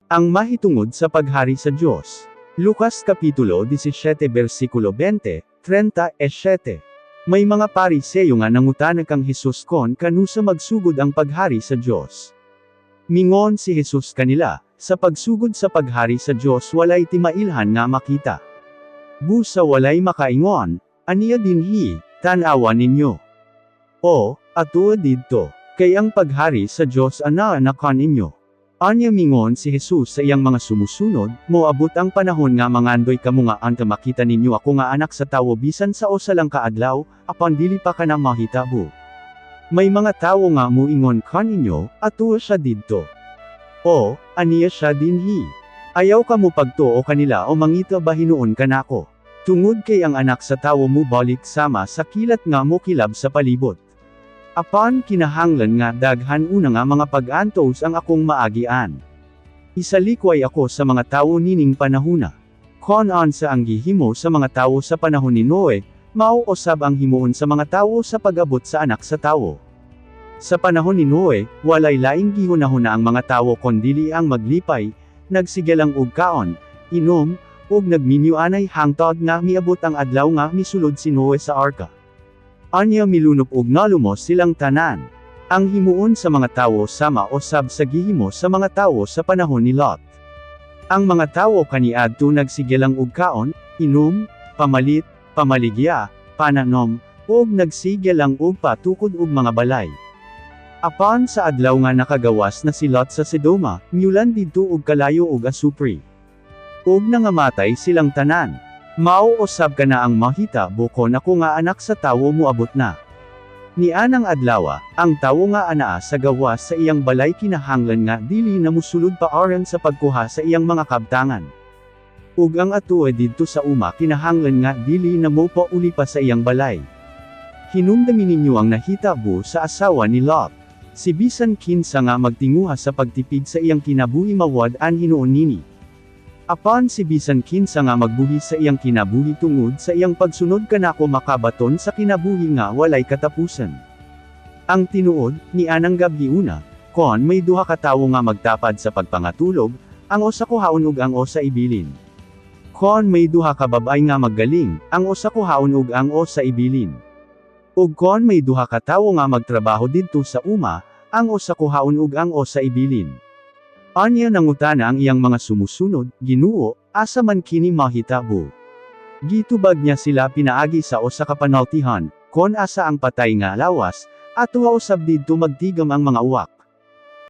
Ang mahitungod sa paghari sa Diyos. Lucas Kapitulo 17 versikulo 20, 37. May mga Pariseyo nga nangutana kang Hesus kon kanu sa magsugod ang paghari sa Diyos. Mingon si Hesus kanila, sa pagsugod sa paghari sa Diyos walay timailhan nga makita. Busa walay makaingon, aniya dinhi, tanawa ninyo. O, atua didto, kay ang paghari sa Diyos anakan inyo. Anya mingon si Hesus sa iyang mga sumusunod, moabot ang panahon nga mangandoy kamo nga anta makita ninyo ako nga anak sa tawo bisan sa usa lang kaadlaw, apan dili pa kana mahitabo. May mga tawo nga moingon kaninyo, atua siya didto. O, aniya siya dinhi. Ayaw ka mo pagtuo kanila o mangita ba hinuon kanako. Tungod kay ang anak sa tawo mo balik sama sa kilat nga mo kilab sa palibot. Apan kinahanglan nga daghan una nga mga pag-antos ang akong maagian. Isalikway ako sa mga tawo nining panahuna. Konon sa ang gihimo sa mga tawo sa panahon ni Noe, mao usab ang himuon sa mga tawo sa pag-abot sa anak sa tawo. Sa panahon ni Noe, walay laing gihunahuna ang mga tawo kondili ang maglipay, nagsigelang og kaon, inom, ug nagminyuanay hangtod nga miabot ang adlaw nga misulod si Noe sa arka. Anya milunop ug nalumos silang tanan. Ang himuon sa mga tawo sama usab sa gihimo sa mga tawo sa panahon ni Lot. Ang mga tawo kaniadto nagsigelang og kaon, inom, pamalit, pamaligya, pananom, ug nagsigelang og patukod og mga balay. Apan sa adlaw nga nakagawas na si Lot sa Sodoma, miulan didto og kalayo og asupri. Ug nangamatay silang tanan. Mao usab ka na ang mahita bukon ako nga anak sa tawo moabot na. Ni anang adlawa, ang tawo nga anaa sa gawas sa iyang balay kinahanglan nga dili na musulod pa aron sa pagkuha sa iyang mga kabtangan. Ug ang atuwa didto sa uma kinahanglan nga dili na mo pauli pa sa iyang balay. Hinumdami ninyo ang nahitabo sa asawa ni Lot. Si bisan kinsa nga magtinguha sa pagtipid sa iyang kinabuhi mawad an hinuon nini. Apan si bisan kinsa nga magbuhi sa iyang kinabuhi tungod sa iyang pagsunod kanako makabaton sa kinabuhi nga walay katapusan. Ang tinuod, ni anang gabi una, kon may duha ka tawo nga magtapad sa pagpangatulog, ang usa kuhaon ug ang usa ibilin. Kon may duha ka babay nga maggaling, ang usa kuhaon ug ang usa ibilin. Ug kon may duha ka tawo nga magtrabaho didto sa uma, ang usa kuhaon ug ang usa ibilin. Anya nangutana ang iyang mga sumusunod, Ginoo, asa man kini mahitabo. Gitubag niya sila pinaagi sa usa ka panaltihan, kon asa ang patay nga lawas, at usab didto magtigam ang mga uwak.